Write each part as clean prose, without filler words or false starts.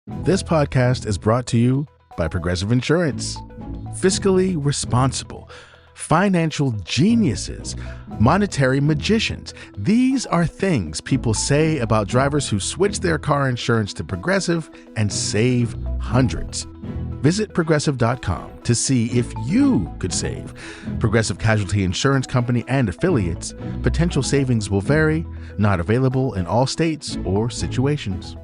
This podcast is brought to you by Progressive Insurance. Fiscally responsible, financial geniuses, monetary magicians. These are things people say about drivers who switch their car insurance to Progressive and save hundreds. Visit Progressive.com to see if you could save. Progressive Casualty Insurance Company and affiliates. Potential savings will vary. Not available in all states or situations.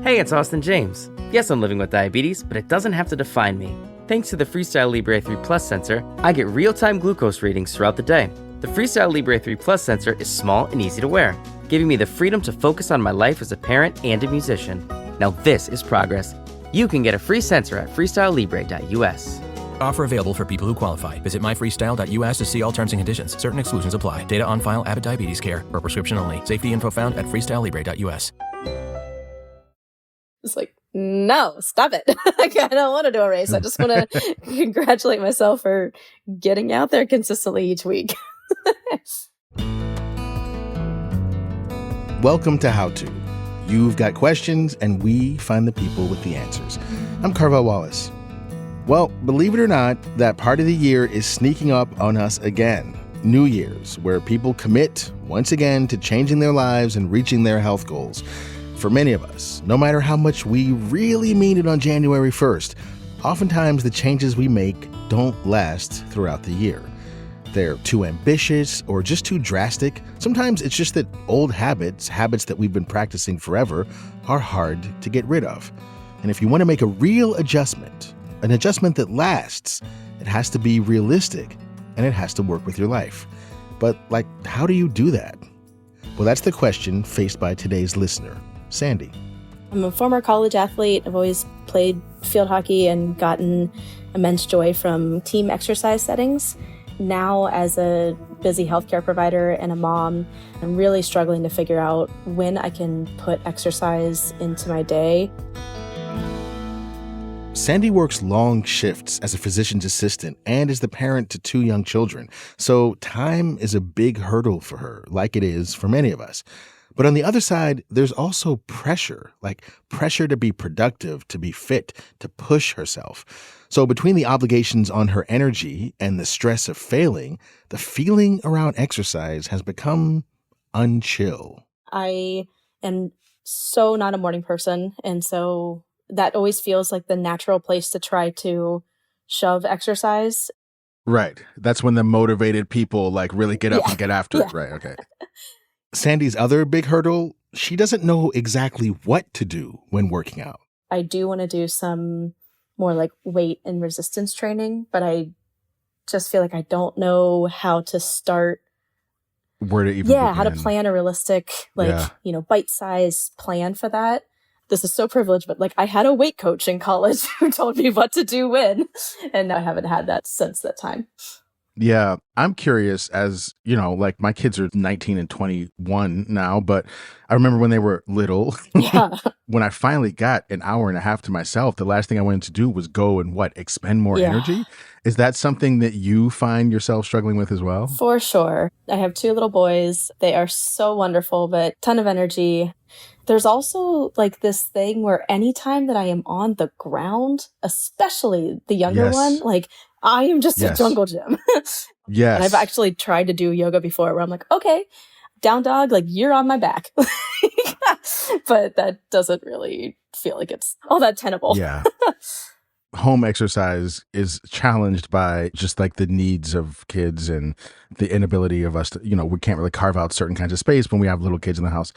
Hey, it's Austin James. Yes, I'm living with diabetes, but it doesn't have to define me. Thanks to the Freestyle Libre 3 Plus sensor, I get real-time glucose readings throughout the day. The Freestyle Libre 3 Plus sensor is small and easy to wear, giving me the freedom to focus on my life as a parent and a musician. Now this is progress. You can get a free sensor at freestylelibre.us. Offer available for people who qualify. Visit myfreestyle.us to see all terms and conditions. Certain exclusions apply. Data on file, Abbott Diabetes Care, or prescription only. Safety info found at freestylelibre.us. It's like, no, stop it. I don't want to do a race. I just want to congratulate myself for getting out there consistently each week. Welcome to How To. You've got questions, and we find the people with the answers. I'm Carvell Wallace. Well, believe it or not, that part of the year is sneaking up on us again. New Year's, where people commit once again to changing their lives and reaching their health goals. For many of us, no matter how much we really mean it on January 1st, oftentimes the changes we make don't last throughout the year. They're too ambitious or just too drastic. Sometimes it's just that old habits that we've been practicing forever, are hard to get rid of. And if you want to make a real adjustment, an adjustment that lasts, it has to be realistic and it has to work with your life. But, how do you do that? Well, that's the question faced by today's listener, Sandy. I'm a former college athlete. I've always played field hockey and gotten immense joy from team exercise settings. Now, as a busy healthcare provider and a mom, I'm really struggling to figure out when I can put exercise into my day. Sandy works long shifts as a physician's assistant and is the parent to 2 young children. So time is a big hurdle for her, like it is for many of us. But on the other side, there's also pressure, pressure to be productive, to be fit, to push herself. So between the obligations on her energy and the stress of failing, the feeling around exercise has become unchill. I am so not a morning person, and so that always feels like the natural place to try to shove exercise. Right. That's when the motivated people really get up and get after it. Right. Okay. Sandy's other big hurdle, she doesn't know exactly what to do when working out. I do want to do some more weight and resistance training, but I just feel like I don't know how to start. Where to even begin. How to plan a realistic, bite-sized plan for that. This is so privileged, but I had a weight coach in college who told me what to do when, and I haven't had that since that time. Yeah, I'm curious as, my kids are 19 and 21 now, but I remember when they were little, when I finally got an hour and a half to myself, the last thing I wanted to do was go and expend more energy. Is that something that you find yourself struggling with as well? For sure. I have 2 little boys. They are so wonderful, but ton of energy. There's also this thing where anytime that I am on the ground, especially the younger one, I am just a jungle gym. Yes. And I've actually tried to do yoga before where I'm okay, down dog, you're on my back. But that doesn't really feel like it's all that tenable. Yeah. Home exercise is challenged by just the needs of kids and the inability of us to, we can't really carve out certain kinds of space when we have little kids in the house.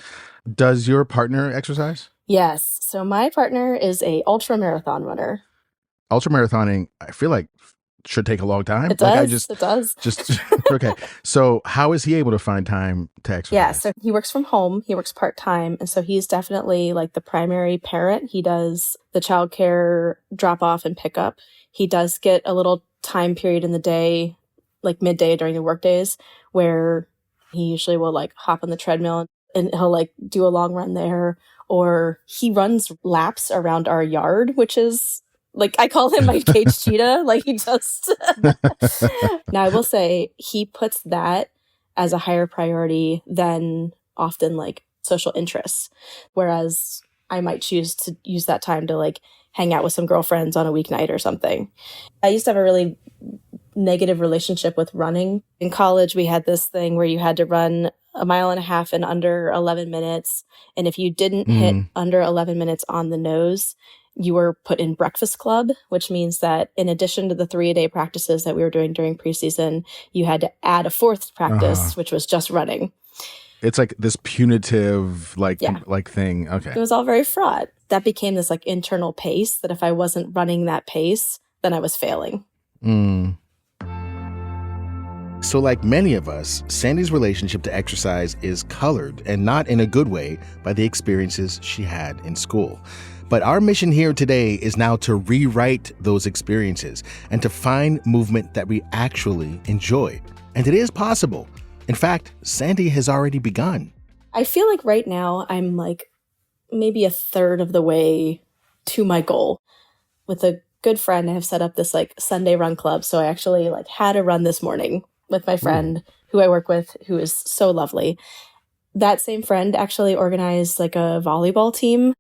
Does your partner exercise? Yes. So my partner is a ultra marathon runner. Ultra marathoning, I feel should take a long time. It does. It does. Okay. So how is he able to find time to exercise? Yeah. So he works from home. He works part-time. And so he's definitely the primary parent. He does the childcare drop off and pick up. He does get a little time period in the day, midday during the work days, where he usually will hop on the treadmill and he'll do a long run there, or he runs laps around our yard, which is I call him my cage cheetah. He just. Now I will say he puts that as a higher priority than often social interests. Whereas I might choose to use that time to like hang out with some girlfriends on a weeknight or something. I used to have a really negative relationship with running. In college, we had this thing where you had to run 1.5 miles in under 11 minutes. And if you didn't hit under 11 minutes on the nose, you were put in breakfast club, which means that in addition to the 3-a-day practices that we were doing during preseason, you had to add a fourth practice, which was just running. It's like this punitive like thing. Okay. It was all very fraught. That became this like internal pace that if I wasn't running that pace, then I was failing. So like many of us, Sandy's relationship to exercise is colored, and not in a good way, by the experiences she had in school. But our mission here today is now to rewrite those experiences and to find movement that we actually enjoy. And it is possible. In fact, Sandy has already begun. I feel like right now I'm like maybe a third of the way to my goal. With a good friend, I have set up this like Sunday run club. So I actually like had a run this morning with my friend who I work with, who is so lovely. That same friend actually organized like a volleyball team.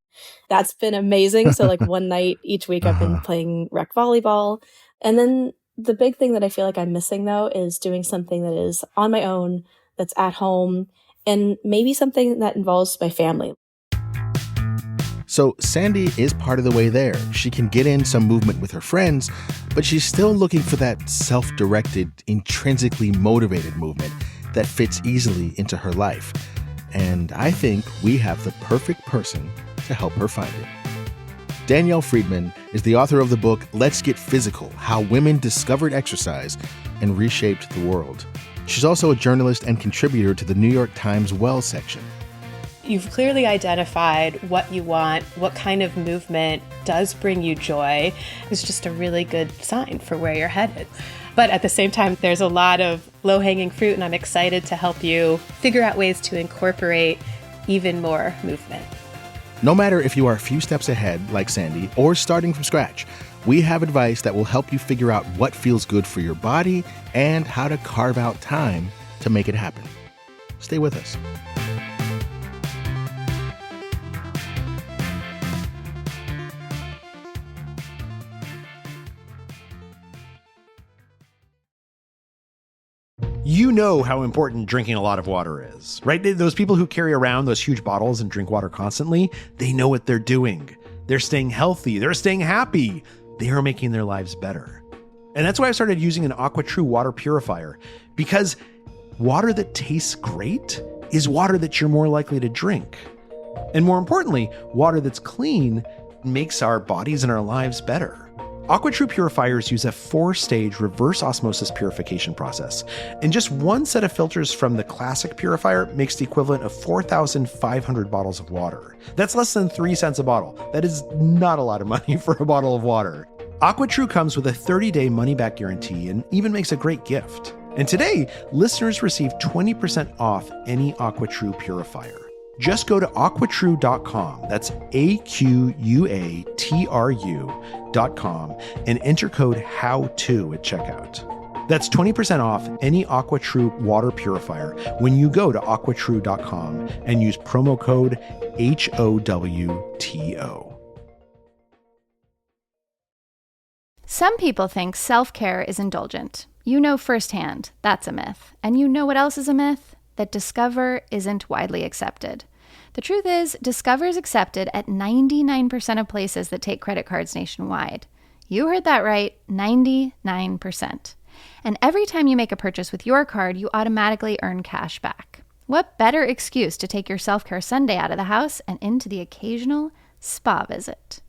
That's been amazing. So like one night each week I've been playing rec volleyball. And then the big thing that I feel like I'm missing though is doing something that is on my own, that's at home, and maybe something that involves my family. So Sandy is part of the way there. She can get in some movement with her friends, but she's still looking for that self-directed, intrinsically motivated movement that fits easily into her life. And I think we have the perfect person to help her find it. Danielle Friedman is the author of the book, Let's Get Physical: How Women Discovered Exercise and Reshaped the World. She's also a journalist and contributor to the New York Times Well section. You've clearly identified what you want, what kind of movement does bring you joy. It's just a really good sign for where you're headed. But at the same time, there's a lot of low-hanging fruit, and I'm excited to help you figure out ways to incorporate even more movement. No matter if you are a few steps ahead, like Sandy, or starting from scratch, we have advice that will help you figure out what feels good for your body and how to carve out time to make it happen. Stay with us. You know how important drinking a lot of water is, right? Those people who carry around those huge bottles and drink water constantly, they know what they're doing. They're staying healthy. They're staying happy. They are making their lives better. And that's why I started using an AquaTrue water purifier, because water that tastes great is water that you're more likely to drink. And more importantly, water that's clean makes our bodies and our lives better. AquaTrue purifiers use a 4-stage reverse osmosis purification process, and just one set of filters from the classic purifier makes the equivalent of 4,500 bottles of water. That's less than 3 cents a bottle. That is not a lot of money for a bottle of water. AquaTrue comes with a 30-day money-back guarantee and even makes a great gift. And today, listeners receive 20% off any AquaTrue purifier. Just go to aquatrue.com, that's AQUATRU.com, and enter code HOWTO at checkout. That's 20% off any AquaTrue water purifier when you go to aquatrue.com and use promo code HOWTO. Some people think self-care is indulgent. You know firsthand that's a myth. And you know what else is a myth? That Discover isn't widely accepted. The truth is, Discover is accepted at 99% of places that take credit cards nationwide. You heard that right, 99%. And every time you make a purchase with your card, you automatically earn cash back. What better excuse to take your self-care Sunday out of the house and into the occasional spa visit?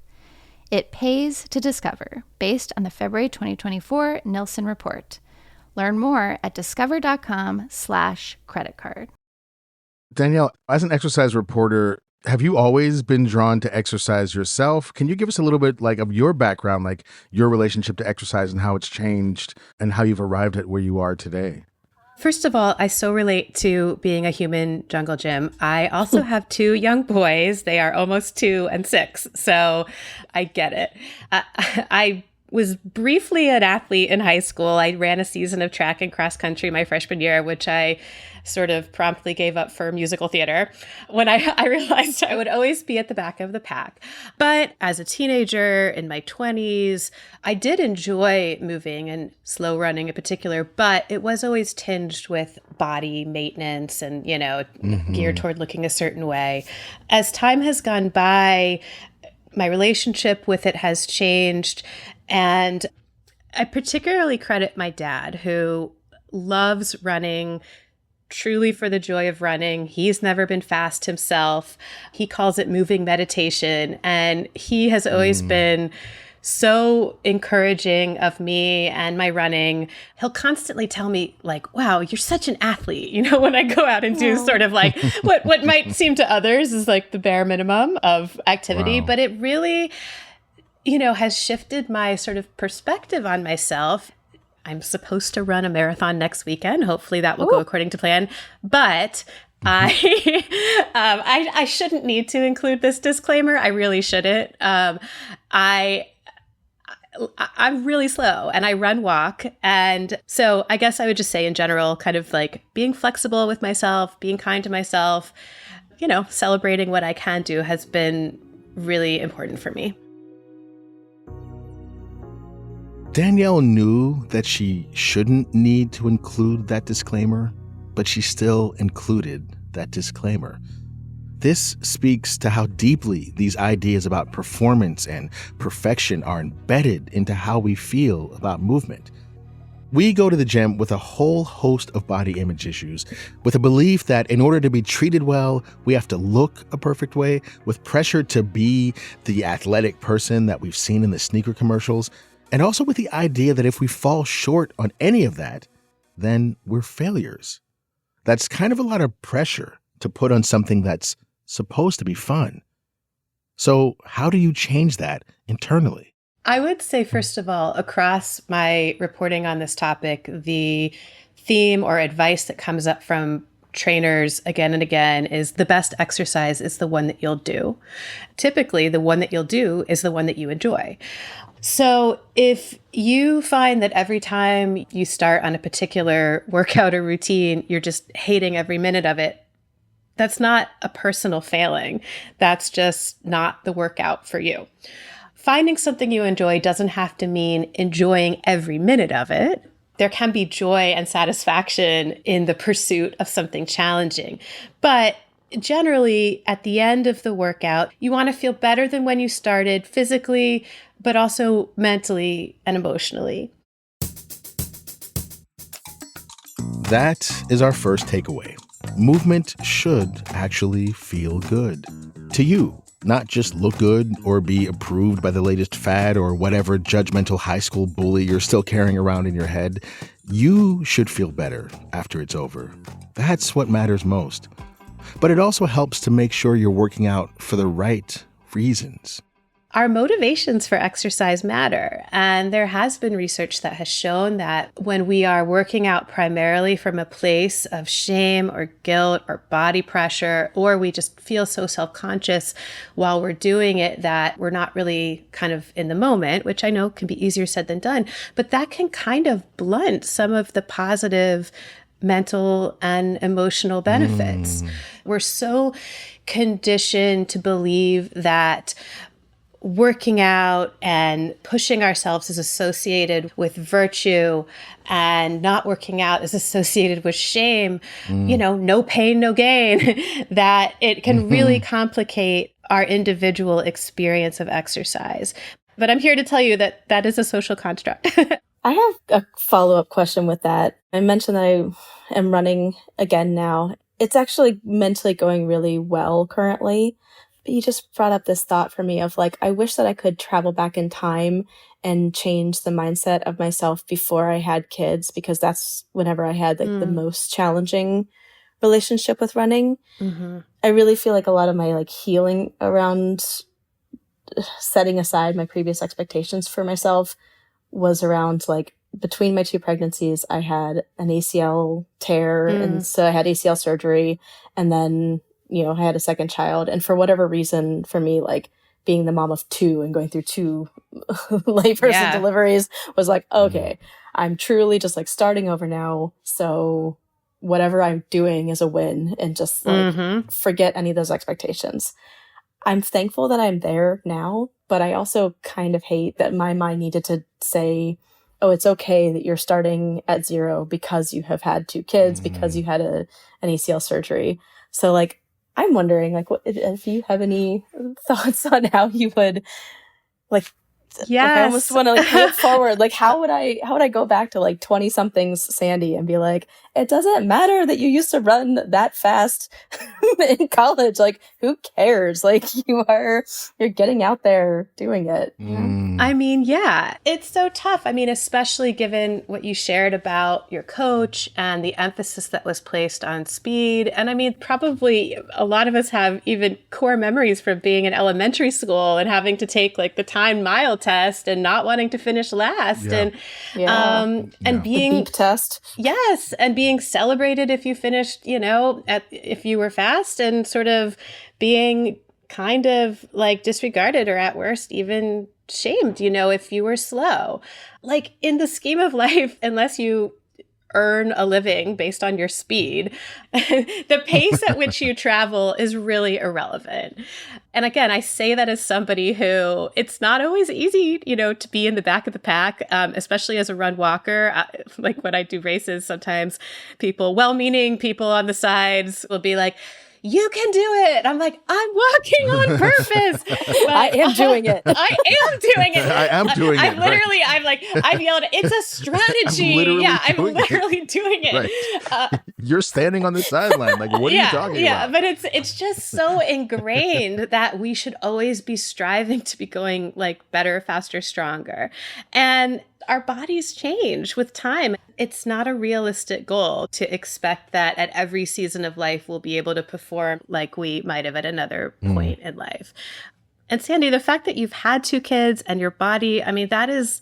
It pays to Discover, based on the February 2024 Nielsen report. Learn more at discover.com/credit card. Danielle, as an exercise reporter, have you always been drawn to exercise yourself? Can you give us a little bit like of your background, like your relationship to exercise and how it's changed and how you've arrived at where you are today? First of all, I so relate to being a human jungle gym. I also have 2 young boys. They are almost 2 and 6. So I get it. I was briefly an athlete in high school. I ran a season of track and cross country my freshman year, which I sort of promptly gave up for musical theater when I realized I would always be at the back of the pack. But as a teenager in my 20s, I did enjoy moving and slow running in particular, but it was always tinged with body maintenance and, geared toward looking a certain way. As time has gone by, my relationship with it has changed. And I particularly credit my dad, who loves running truly for the joy of running. He's never been fast himself. He calls it moving meditation. And he has always been so encouraging of me and my running. He'll constantly tell me, like, wow, you're such an athlete. When I go out and do sort of like what might seem to others is like the bare minimum of activity. Wow. But it really, has shifted my sort of perspective on myself. I'm supposed to run a marathon next weekend. Hopefully that will go according to plan. But I shouldn't need to include this disclaimer. I really shouldn't. I'm really slow and I run walk. And so I guess I would just say in general, kind of like being flexible with myself, being kind to myself, celebrating what I can do has been really important for me. Danielle knew that she shouldn't need to include that disclaimer, but she still included that disclaimer. This speaks to how deeply these ideas about performance and perfection are embedded into how we feel about movement. We go to the gym with a whole host of body image issues, with a belief that in order to be treated well, we have to look a perfect way, with pressure to be the athletic person that we've seen in the sneaker commercials, and also with the idea that if we fall short on any of that, then we're failures. That's kind of a lot of pressure to put on something that's supposed to be fun. So how do you change that internally? I would say, first of all, across my reporting on this topic, the theme or advice that comes up from trainers again and again is the best exercise is the one that you'll do. Typically, the one that you'll do is the one that you enjoy. So if you find that every time you start on a particular workout or routine, you're just hating every minute of it, that's not a personal failing. That's just not the workout for you. Finding something you enjoy doesn't have to mean enjoying every minute of it. There can be joy and satisfaction in the pursuit of something challenging. But generally, at the end of the workout, you want to feel better than when you started physically, but also mentally and emotionally. That is our first takeaway. Movement should actually feel good to you, not just look good or be approved by the latest fad or whatever judgmental high school bully you're still carrying around in your head. You should feel better after it's over. That's what matters most. But it also helps to make sure you're working out for the right reasons. Our motivations for exercise matter, and there has been research that has shown that when we are working out primarily from a place of shame or guilt or body pressure, or we just feel so self-conscious while we're doing it that we're not really kind of in the moment, which I know can be easier said than done, but that can kind of blunt some of the positive mental and emotional benefits. We're so conditioned to believe that working out and pushing ourselves is associated with virtue, and not working out is associated with shame, no pain, no gain, that it can really complicate our individual experience of exercise. But I'm here to tell you that that is a social construct. I have a follow-up question with that. I mentioned that I am running again now. It's actually mentally going really well currently. But you just brought up this thought for me of like, I wish that I could travel back in time and change the mindset of myself before I had kids, because that's whenever I had like the most challenging relationship with running. I really feel like a lot of my like healing around setting aside my previous expectations for myself was around like between my two pregnancies, I had an ACL tear. And so I had ACL surgery, and then I had a second child. And for whatever reason, for me, like being the mom of 2 and going through 2 layperson deliveries was like, okay, I'm truly just like starting over now. So whatever I'm doing is a win, and just like forget any of those expectations. I'm thankful that I'm there now, but I also kind of hate that my mind needed to say, oh, it's okay that you're starting at 0 because you have had 2 kids, because you had an ACL surgery. So like, I'm wondering, like, if you have any thoughts on how you would, like, I almost want to like pay it forward. Like, how would I go back to like 20 somethings Sandy and be like, it doesn't matter that you used to run that fast in college. Like, who cares? Like, you're getting out there doing it. I mean, yeah, it's so tough. I mean, especially given what you shared about your coach and the emphasis that was placed on speed. And I mean, probably a lot of us have even core memories from being in elementary school and having to take like the timed mile test and not wanting to finish last and being the beep test. Yes. And being celebrated if you finished, if you were fast, and sort of being kind of like disregarded, or at worst even shamed, if you were slow. Like, in the scheme of life, unless you earn a living based on your speed, the pace at which you travel is really irrelevant. And again, I say that as somebody who, it's not always easy, to be in the back of the pack, especially as a run walker. Like, when I do races, sometimes well-meaning people on the sides will be like, you can do it. I'm like, I'm walking on purpose. I am doing it. I am doing it. I am doing it. Literally, right. I've yelled, it's a strategy. I'm literally doing it. Right. You're standing on the sideline. Like, what are you talking about? Yeah, but it's just so ingrained that we should always be striving to be going like better, faster, stronger. And our bodies change with time. It's not a realistic goal to expect that at every season of life we'll be able to perform like we might have at another point in life. And Sandy, the fact that you've had 2 kids and your body, I mean, that is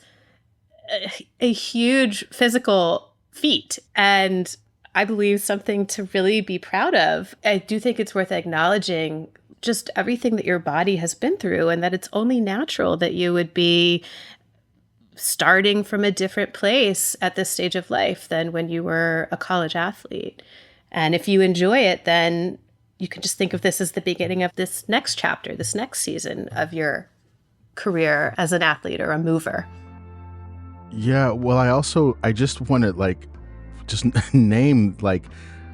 a huge physical feat. And I believe something to really be proud of. I do think it's worth acknowledging just everything that your body has been through, and that it's only natural that you would be starting from a different place at this stage of life than when you were a college athlete. And if you enjoy it, then you can just think of this as the beginning of this next chapter, this next season of your career as an athlete or a mover. Yeah, well, I just want to just name,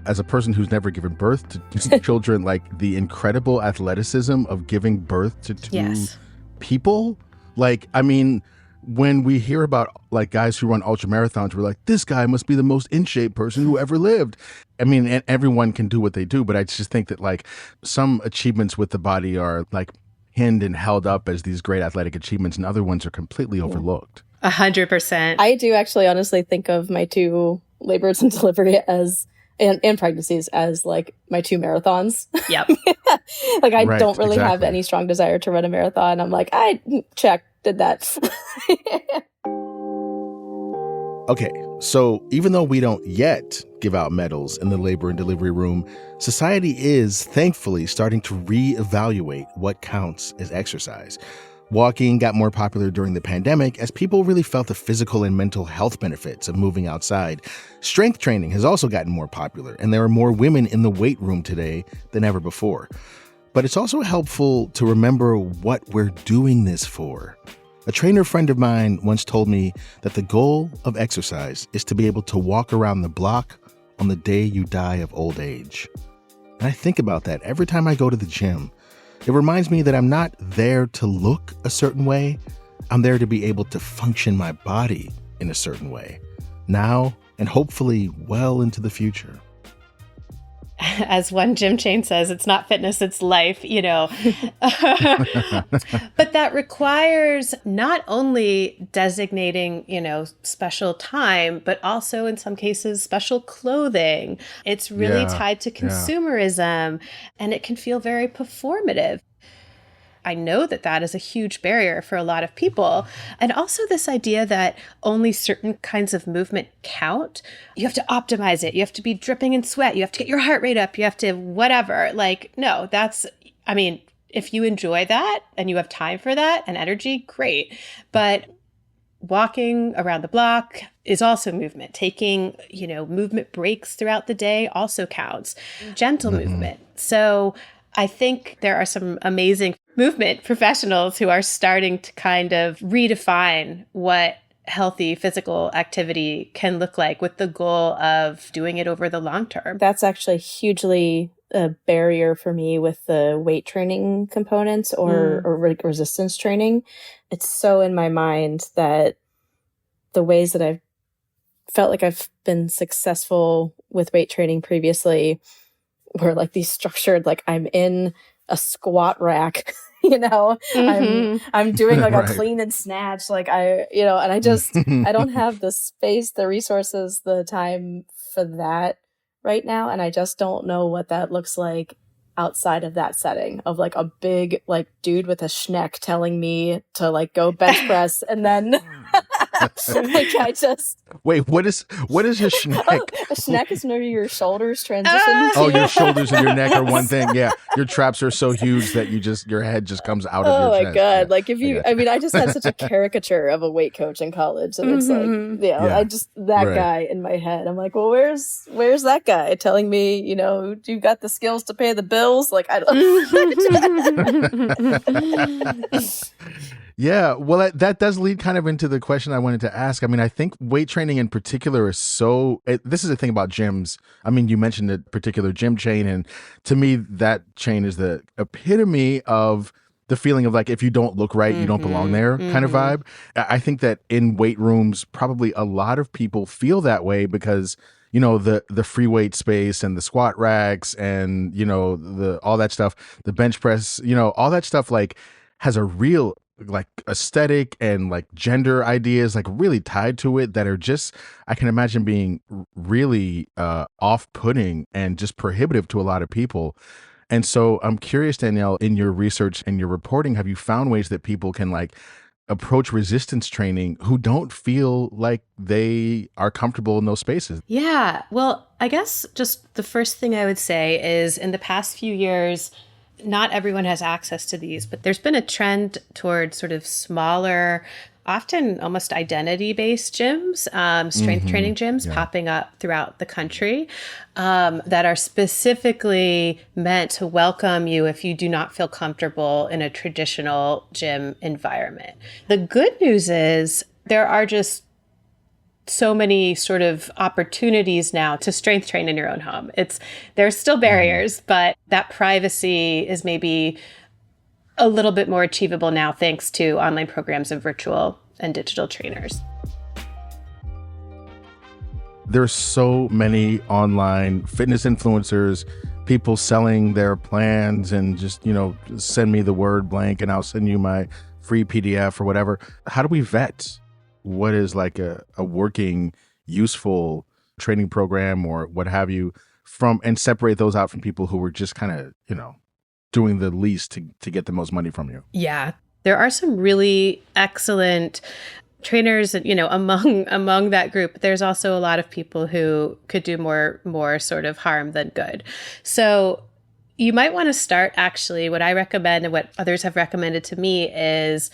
as a person who's never given birth to children, the incredible athleticism of giving birth to 2 people. I mean, when we hear about guys who run ultra marathons, we're like, this guy must be the most in shape person who ever lived. I mean, and everyone can do what they do, but I just think that some achievements with the body are pinned and held up as these great athletic achievements, and other ones are completely overlooked. 100%. I do actually honestly think of my 2 labors and delivery as and pregnancies as my 2 marathons. Yep. I don't really have any strong desire to run a marathon. I'm like, I did that. Okay, so even though we don't yet give out medals in the labor and delivery room, society is thankfully starting to reevaluate what counts as exercise. Walking got more popular during the pandemic as people really felt the physical and mental health benefits of moving outside. Strength training has also gotten more popular, and there are more women in the weight room today than ever before. But it's also helpful to remember what we're doing this for. A trainer friend of mine once told me that the goal of exercise is to be able to walk around the block on the day you die of old age. And I think about that every time I go to the gym. It reminds me that I'm not there to look a certain way. I'm there to be able to function my body in a certain way, now and hopefully well into the future. As one gym chain says, it's not fitness, it's life, But that requires not only designating, special time, but also in some cases, special clothing. It's really tied to consumerism, and it can feel very performative. I know that that is a huge barrier for a lot of people. And also this idea that only certain kinds of movement count. You have to optimize it. You have to be dripping in sweat. You have to get your heart rate up. You have to whatever. No, If you enjoy that and you have time for that and energy, great. But walking around the block is also movement. Taking, movement breaks throughout the day also counts. Gentle movement. So I think there are some amazing movement professionals who are starting to kind of redefine what healthy physical activity can look like with the goal of doing it over the long term. That's actually hugely a barrier for me with the weight training components or resistance training. It's so in my mind that the ways that I've felt like I've been successful with weight training previously were like these structured, like I'm in a squat rack, I'm doing like Right. a clean and snatch, like and I just, I don't have the space, the resources, the time for that right now. And I just don't know what that looks like outside of that setting of like a big like dude with a schneck telling me to like go bench press and then like I just Wait, what is a schneck? a schneck is whenever your shoulders transition to Your shoulders and your neck are one thing. Yeah, your traps are so huge that your head just comes out of your chest. Oh my god! Yeah. Like if you, I just had such a caricature of a weight coach in college, and it's like, I just that guy in my head. I'm like, well, where's that guy telling me, you got the skills to pay the bills? Like I don't. Yeah, well, that does lead kind of into the question I wanted to ask. I mean, I think weight training in particular is this is the thing about gyms. I mean, you mentioned a particular gym chain, and to me, that chain is the epitome of the feeling of like, if you don't look right, you don't belong there kind of vibe. I think that in weight rooms, probably a lot of people feel that way because, the free weight space and the squat racks and, all that stuff, the bench press, all that stuff like has a real like aesthetic and like gender ideas like really tied to it that are just, I can imagine being really off-putting and just prohibitive to a lot of people. And so I'm curious, Danielle, in your research and your reporting, have you found ways that people can like approach resistance training who don't feel like they are comfortable in those spaces? Yeah, well, I guess just the first thing I would say is in the past few years, not everyone has access to these, but there's been a trend towards sort of smaller, often almost identity-based gyms, strength training gyms popping up throughout the country that are specifically meant to welcome you if you do not feel comfortable in a traditional gym environment. The good news is there are just so many sort of opportunities now to strength train in your own home. There's still barriers, but that privacy is maybe a little bit more achievable now thanks to online programs of virtual and digital trainers. There's so many online fitness influencers, people selling their plans and just, send me the word blank and I'll send you my free PDF or whatever. How do we vet what is like a working, useful training program or what have you and separate those out from people who were just kind of, doing the least to get the most money from you? Yeah, there are some really excellent trainers, among that group. There's also a lot of people who could do more sort of harm than good. So you might want to start, actually, what I recommend and what others have recommended to me is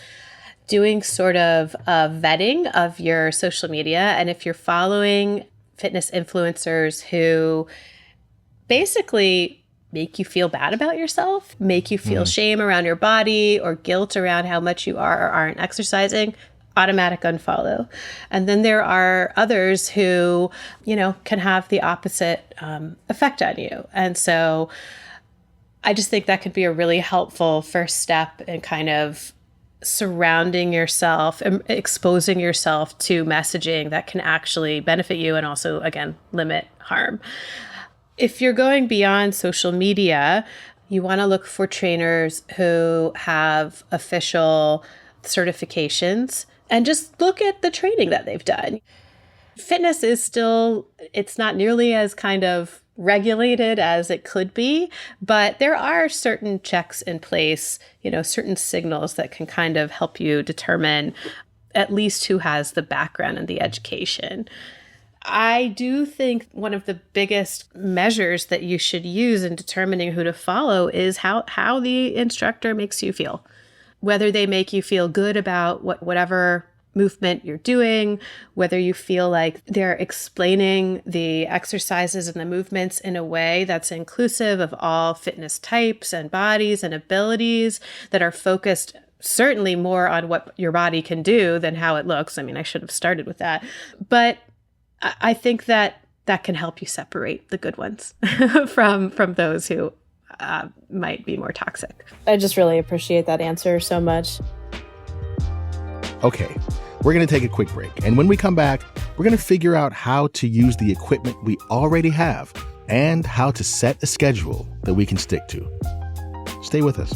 doing sort of a vetting of your social media. And if you're following fitness influencers who basically make you feel bad about yourself, make you feel shame around your body or guilt around how much you are or aren't exercising, automatic unfollow. And then there are others who, can have the opposite effect on you. And so I just think that could be a really helpful first step in kind of surrounding yourself and exposing yourself to messaging that can actually benefit you and also, again, limit harm. If you're going beyond social media, you want to look for trainers who have official certifications and just look at the training that they've done. Fitness is still, it's not nearly as kind of regulated as it could be, but there are certain checks in place, certain signals that can kind of help you determine at least who has the background and the education. I do think one of the biggest measures that you should use in determining who to follow is how the instructor makes you feel. Whether they make you feel good about whatever movement you're doing, whether you feel like they're explaining the exercises and the movements in a way that's inclusive of all fitness types and bodies and abilities, that are focused certainly more on what your body can do than how it looks. I mean, I should have started with that. But I think that can help you separate the good ones from those who might be more toxic. I just really appreciate that answer so much. Okay, we're going to take a quick break. And when we come back, we're going to figure out how to use the equipment we already have and how to set a schedule that we can stick to. Stay with us.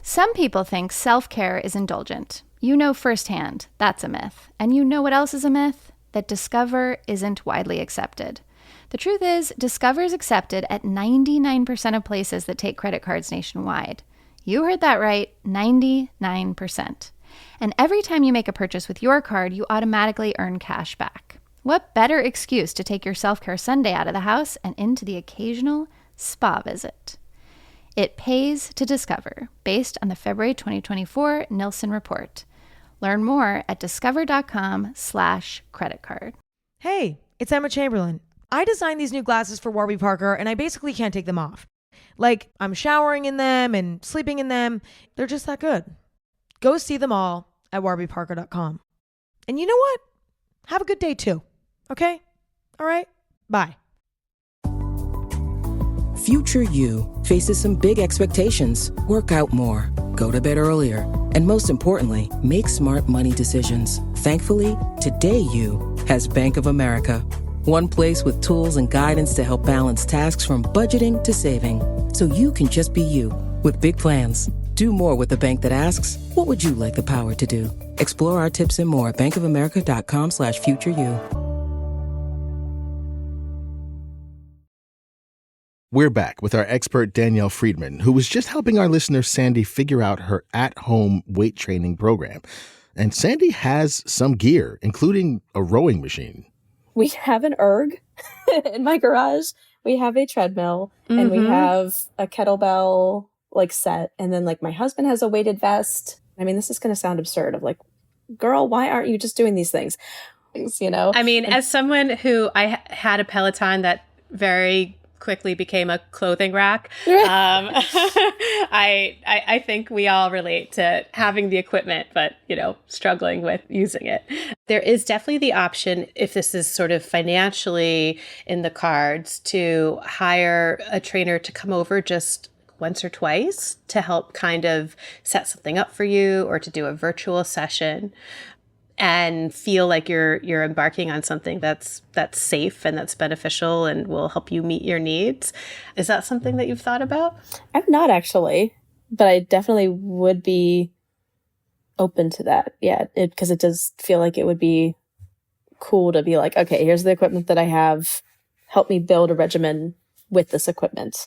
Some people think self-care is indulgent. You know firsthand that's a myth. And you know what else is a myth? That Discover isn't widely accepted. The truth is, Discover is accepted at 99% of places that take credit cards nationwide. You heard that right, 99%. And every time you make a purchase with your card, you automatically earn cash back. What better excuse to take your self-care Sunday out of the house and into the occasional spa visit? It pays to Discover, based on the February 2024 Nielsen report. Learn more at discover.com/credit card. Hey, it's Emma Chamberlain. I designed these new glasses for Warby Parker, and I basically can't take them off. Like, I'm showering in them and sleeping in them. They're just that good. Go see them all at warbyparker.com. And you know what? Have a good day too. Okay? All right? Bye. Future you faces some big expectations. Work out more, go to bed earlier, and most importantly, make smart money decisions. Thankfully, today you has Bank of America. One place with tools and guidance to help balance tasks from budgeting to saving. So you can just be you, with big plans. Do more with a bank that asks, what would you like the power to do? Explore our tips and more at bankofamerica.com/futureyou. We're back with our expert Danielle Friedman, who was just helping our listener Sandy figure out her at-home weight training program. And Sandy has some gear, including a rowing machine. We have an erg in my garage. We have a treadmill and we have a kettlebell set. And then my husband has a weighted vest. I mean, this is going to sound absurd of girl, why aren't you just doing these things? You know? I mean, as someone who I had a Peloton that very quickly became a clothing rack. I think we all relate to having the equipment, but, struggling with using it. There is definitely the option, if this is sort of financially in the cards, to hire a trainer to come over just once or twice to help kind of set something up for you, or to do a virtual session and feel like you're embarking on something that's safe and that's beneficial and will help you meet your needs. Is that something that you've thought about? I've not actually, but I definitely would be open to that. Yeah, because it does feel like it would be cool to be okay, here's the equipment that I have. Help me build a regimen with this equipment.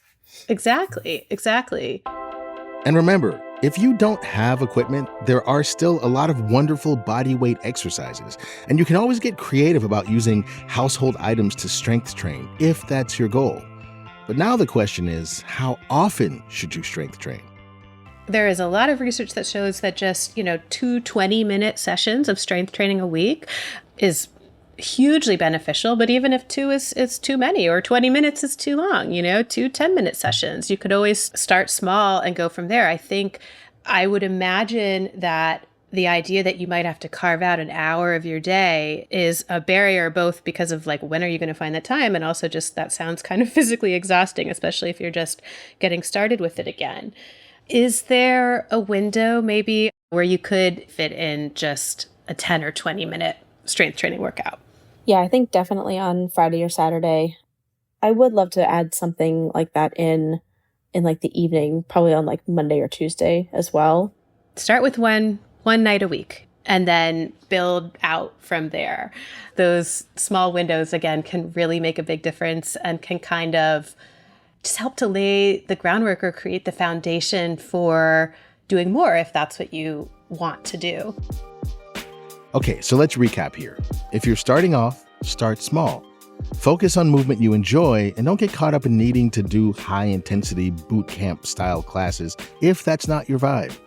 Exactly. And remember, if you don't have equipment, there are still a lot of wonderful body weight exercises. And you can always get creative about using household items to strength train, if that's your goal. But now the question is, how often should you strength train? There is a lot of research that shows that just, 2 20-minute sessions of strength training a week is hugely beneficial. But even if 2 is too many, or 20 minutes is too long, 2 10-minute sessions, you could always start small and go from there. I would imagine that the idea that you might have to carve out an hour of your day is a barrier, both because of when are you going to find that time? And also just that sounds kind of physically exhausting, especially if you're just getting started with it again. Is there a window maybe where you could fit in just a 10 or 20 minute strength training workout? Yeah, I think definitely on Friday or Saturday. I would love to add something like that in the evening, probably on Monday or Tuesday as well. Start with one night a week and then build out from there. Those small windows, again, can really make a big difference and can kind of just help to lay the groundwork or create the foundation for doing more if that's what you want to do. Okay, so let's recap here. If you're starting off, start small. Focus on movement you enjoy and don't get caught up in needing to do high-intensity boot camp style classes if that's not your vibe.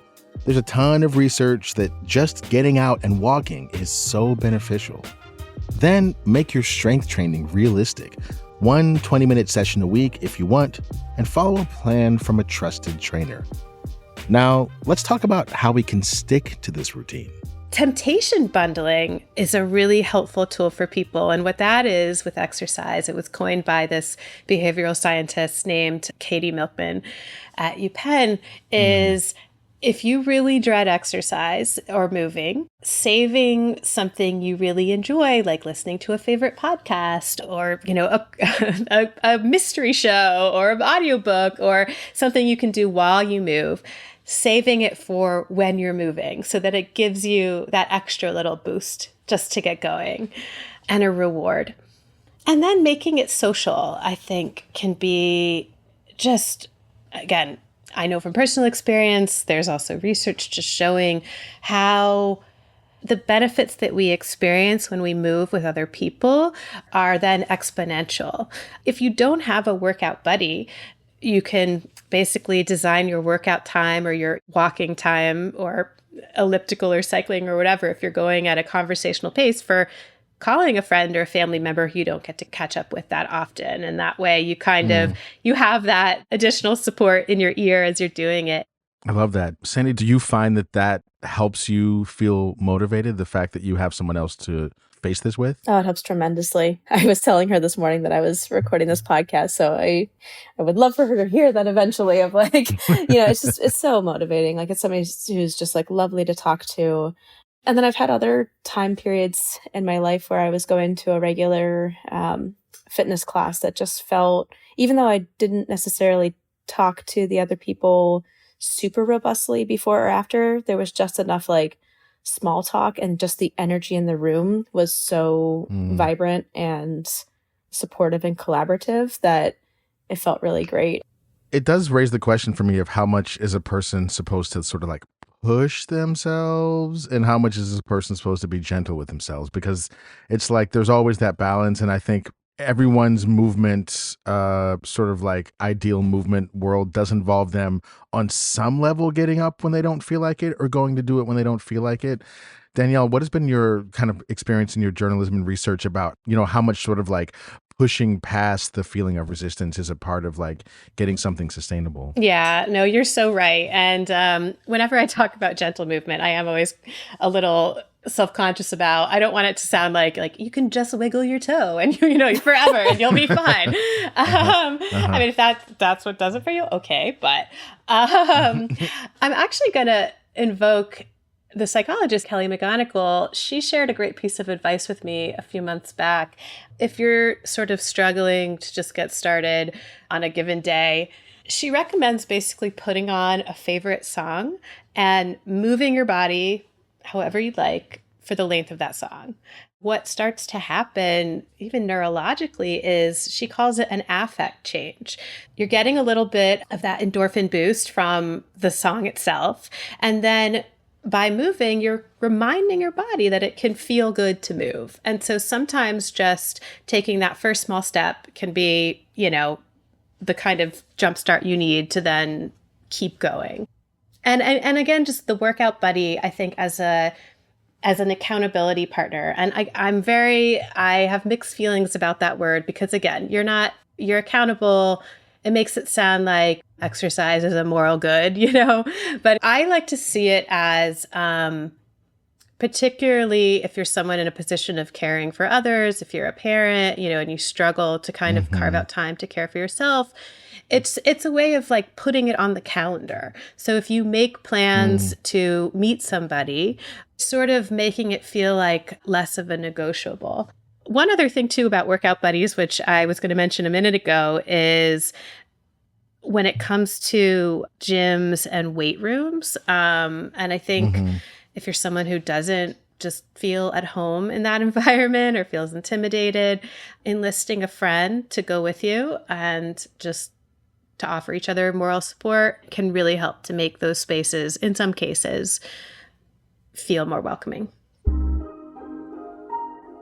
There's a ton of research that just getting out and walking is so beneficial. Then make your strength training realistic. 1 20-minute session a week if you want, and follow a plan from a trusted trainer. Now, let's talk about how we can stick to this routine. Temptation bundling is a really helpful tool for people. And what that is with exercise, it was coined by this behavioral scientist named Katie Milkman at UPenn, is if you really dread exercise or moving, saving something you really enjoy, like listening to a favorite podcast or, a mystery show or an audiobook or something you can do while you move, saving it for when you're moving so that it gives you that extra little boost just to get going and a reward. And then making it social, I think, can be just, again, I know from personal experience, there's also research just showing how the benefits that we experience when we move with other people are then exponential. If you don't have a workout buddy, you can basically design your workout time or your walking time or elliptical or cycling or whatever, if you're going at a conversational pace, for calling a friend or a family member who you don't get to catch up with that often. And that way you kind of, you have that additional support in your ear as you're doing it. I love that. Sandy, do you find that helps you feel motivated, the fact that you have someone else to face this with? Oh, it helps tremendously. I was telling her this morning that I was recording this podcast, so I would love for her to hear that eventually, of like, it's so motivating. Like, it's somebody who's just like lovely to talk to. And then I've had other time periods in my life where I was going to a regular fitness class that just felt, even though I didn't necessarily talk to the other people super robustly before or after, there was just enough like small talk, and just the energy in the room was so vibrant and supportive and collaborative that it felt really great. It does raise the question for me of how much is a person supposed to sort of like push themselves and how much is a person supposed to be gentle with themselves, because it's like there's always that balance. And I think everyone's movement, sort of like ideal movement world, does involve them on some level getting up when they don't feel like it or going to do it when they don't feel like it. Danielle, what has been your kind of experience in your journalism and research about, how much sort of like pushing past the feeling of resistance is a part of like getting something sustainable? Yeah, no, you're so right. And whenever I talk about gentle movement, I am always a little self-conscious about, I don't want it to sound like you can just wiggle your toe and forever and you'll be fine. I mean, if that's what does it for you, okay. But I'm actually going to invoke the psychologist, Kelly McGonigal. She shared a great piece of advice with me a few months back. If you're sort of struggling to just get started on a given day, she recommends basically putting on a favorite song and moving your body however you'd like for the length of that song. What starts to happen, even neurologically, is she calls it an affect change. You're getting a little bit of that endorphin boost from the song itself. And then by moving, you're reminding your body that it can feel good to move. And so sometimes just taking that first small step can be, the kind of jumpstart you need to then keep going. And again, just the workout buddy, I think, as an accountability partner. And I have mixed feelings about that word, because again, you're accountable. It makes it sound like exercise is a moral good, but I like to see it as, particularly if you're someone in a position of caring for others, if you're a parent, and you struggle to kind of carve out time to care for yourself, it's a way of like putting it on the calendar. So if you make plans to meet somebody, sort of making it feel like less of a negotiable. One other thing too about workout buddies, which I was going to mention a minute ago, is when it comes to gyms and weight rooms. And I think if you're someone who doesn't just feel at home in that environment or feels intimidated, enlisting a friend to go with you and just to offer each other moral support can really help to make those spaces, in some cases, feel more welcoming.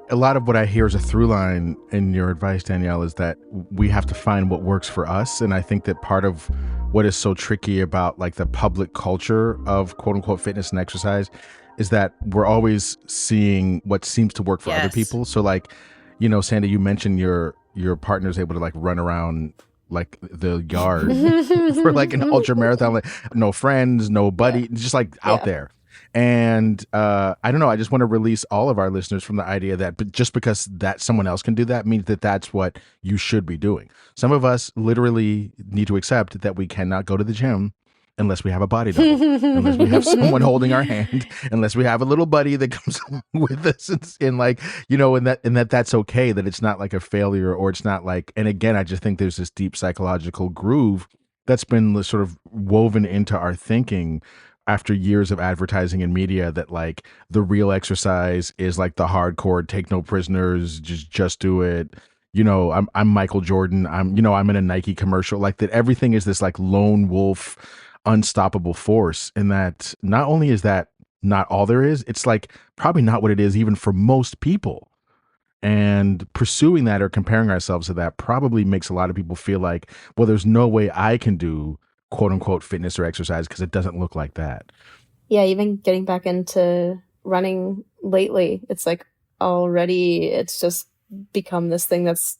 A lot of what I hear as a through line in your advice, Danielle, is that we have to find what works for us. And I think that part of what is so tricky about like the public culture of quote unquote fitness and exercise is that we're always seeing what seems to work for other people. So like, you know, Sandy, you mentioned your partner's able to like run around like the yard for like an ultra marathon, like no friends, no buddy, just like out there. And I don't know, I just want to release all of our listeners from the idea that but just because that someone else can do that means that that's what you should be doing. Some of us literally need to accept that we cannot go to the gym unless we have a body double, unless we have someone holding our hand, unless we have a little buddy that comes with us and like, you know, and that's okay, that it's not like a failure or it's not like, and again, I just think there's this deep psychological groove that's been sort of woven into our thinking after years of advertising and media that like the real exercise is like the hardcore, take no prisoners, just do it. You know, I'm Michael Jordan. I'm in a Nike commercial, like that everything is this like lone wolf, unstoppable force. And that not only is that not all there is, it's like probably not what it is even for most people. And pursuing that or comparing ourselves to that probably makes a lot of people feel like, well, there's no way I can do quote unquote fitness or exercise because it doesn't look like that. Yeah, even getting back into running lately, it's like already it's just become this thing that's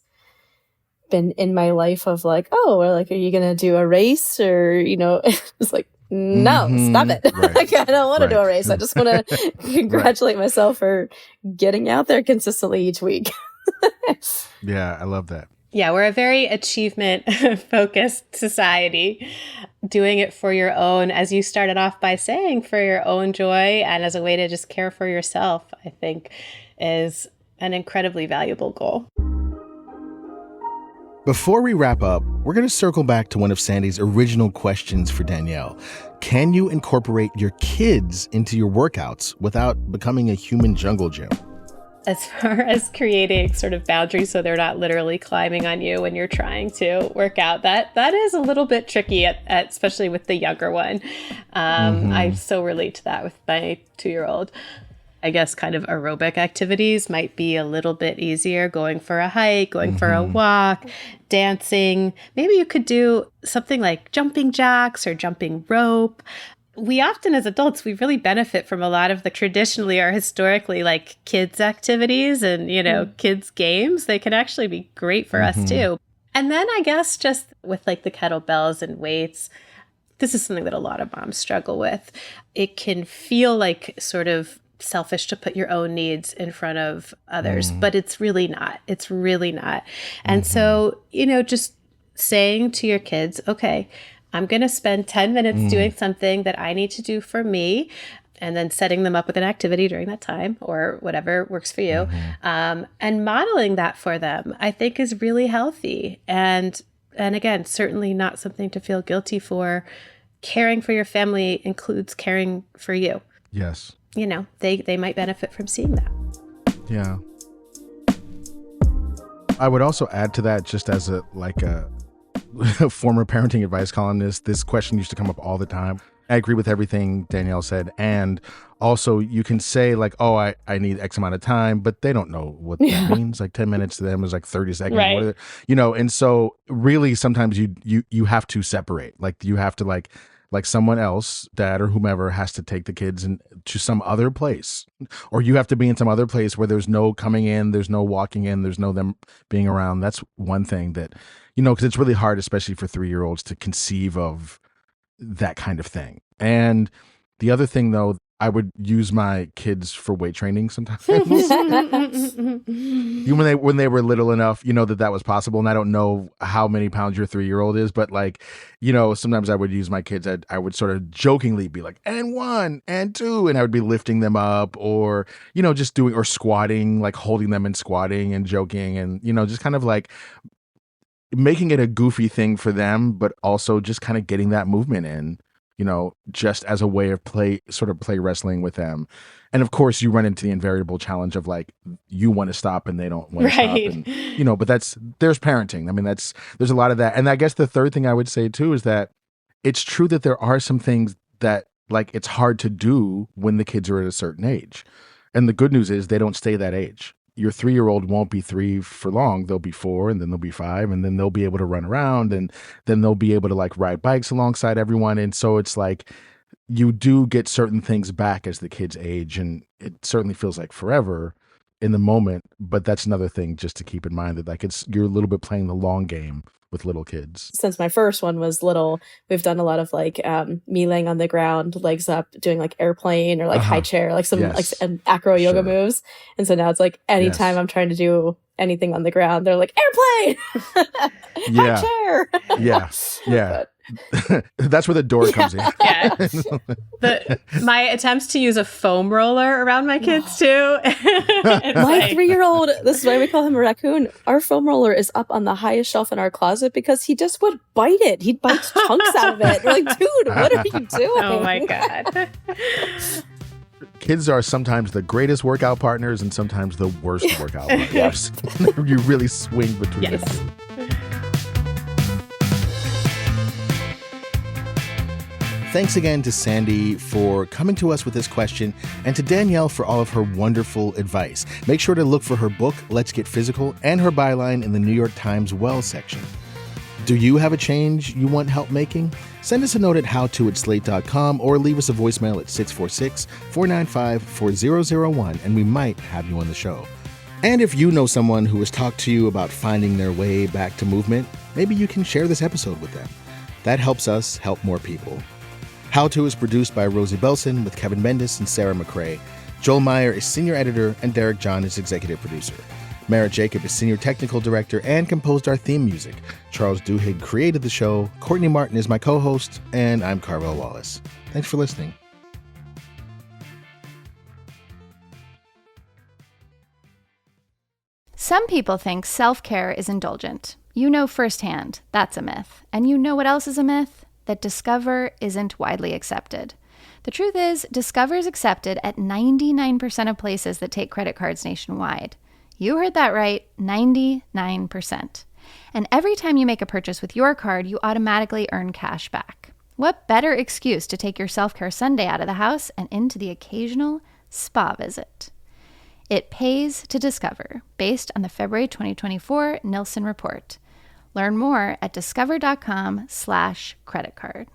been in my life of like, oh, or like, are you gonna do a race? Or, you know, it's like, no, stop it. Right. Like, I don't want to do a race. I just want to congratulate myself for getting out there consistently each week. Yeah, I love that. Yeah, we're a very achievement-focused society. Doing it for your own, as you started off by saying, for your own joy and as a way to just care for yourself, I think is an incredibly valuable goal. Before we wrap up, we're going to circle back to one of Sandy's original questions for Danielle. Can you incorporate your kids into your workouts without becoming a human jungle gym? As far as creating sort of boundaries so they're not literally climbing on you when you're trying to work out, that is a little bit tricky, especially with the younger one. I so relate to that with my 2-year-old. I guess kind of aerobic activities might be a little bit easier, going for a hike, going for a walk, dancing. Maybe you could do something like jumping jacks or jumping rope. We often, as adults, we really benefit from a lot of the traditionally or historically like kids activities and, you know, kids games. They can actually be great for us too. And then I guess just with like the kettlebells and weights, this is something that a lot of moms struggle with. It can feel like sort of selfish to put your own needs in front of others, but it's really not. It's really not. And so, you know, just saying to your kids, okay, I'm going to spend 10 minutes doing something that I need to do for me, and then setting them up with an activity during that time or whatever works for you. And modeling that for them, I think is really healthy. And again, certainly not something to feel guilty for. Caring for your family includes caring for you. Yes. You know, they might benefit from seeing that. Yeah. I would also add to that, just as a former parenting advice columnist, this question used to come up all the time. I agree with everything Danielle said. And also you can say like, oh, I need X amount of time, but they don't know what that means. Like 10 minutes to them is like 30 seconds, right. You know? And so really sometimes you have to separate, like you have to like someone else, dad or whomever, has to take the kids to some other place, or you have to be in some other place where there's no coming in, there's no walking in, there's no them being around. That's one thing that, you know, because it's really hard, especially for 3-year-olds, to conceive of that kind of thing. And the other thing, though, I would use my kids for weight training sometimes. when they were little enough, you know, that was possible. And I don't know how many pounds your 3-year-old is, but like, you know, sometimes I would use my kids. I would sort of jokingly be like, and 1 and 2, and I would be lifting them up, or, you know, just doing, or squatting, like holding them and squatting and joking, and, you know, just kind of like making it a goofy thing for them, but also just kind of getting that movement in. just as a way of play wrestling with them. And of course you run into the invariable challenge of like, you want to stop and they don't want to stop. And, but there's parenting. I mean, there's a lot of that. And I guess the third thing I would say too, is that it's true that there are some things that like it's hard to do when the kids are at a certain age. And the good news is they don't stay that age. Your 3-year-old won't be 3 for long. They'll be 4, and then they'll be 5, and then they'll be able to run around, and then they'll be able to like ride bikes alongside everyone. And so it's like you do get certain things back as the kids age, and it certainly feels like forever in the moment. But that's another thing just to keep in mind, that like you're a little bit playing the long game with little kids. Since my first one was little, we've done a lot of like me laying on the ground, legs up, doing like airplane or like high chair, like some like and acro yoga moves. And so now it's like anytime I'm trying to do anything on the ground, they're like airplane, high chair. But that's where the door comes in. My attempts to use a foam roller around my kids too. My 3-year-old, this is why we call him a raccoon. Our foam roller is up on the highest shelf in our closet because he just would bite it. He'd bite chunks out of it. We're like, dude, what are you doing? Oh my God. Kids are sometimes the greatest workout partners and sometimes the worst workout partners. You really swing between the two. Thanks again to Sandy for coming to us with this question, and to Danielle for all of her wonderful advice. Make sure to look for her book, Let's Get Physical, and her byline in the New York Times Well section. Do you have a change you want help making? Send us a note at howto@slate.com or leave us a voicemail at 646-495-4001, and we might have you on the show. And if you know someone who has talked to you about finding their way back to movement, maybe you can share this episode with them. That helps us help more people. How To is produced by Rosemary Belson with Kevin Bendis and Sara McCrea. Joel Meyer is senior editor and Derek John is executive producer. Merritt Jacob is senior technical director and composed our theme music. Charles Duhigg created the show. Courtney Martin is my co-host, and I'm Carvell Wallace. Thanks for listening. Some people think self-care is indulgent. You know firsthand that's a myth. And you know what else is a myth? That Discover isn't widely accepted. The truth is, Discover is accepted at 99% of places that take credit cards nationwide. You heard that right, 99%. And every time you make a purchase with your card, you automatically earn cash back. What better excuse to take your self-care Sunday out of the house and into the occasional spa visit? It pays to Discover, based on the February 2024 Nielsen report. Learn more at discover.com/creditcard.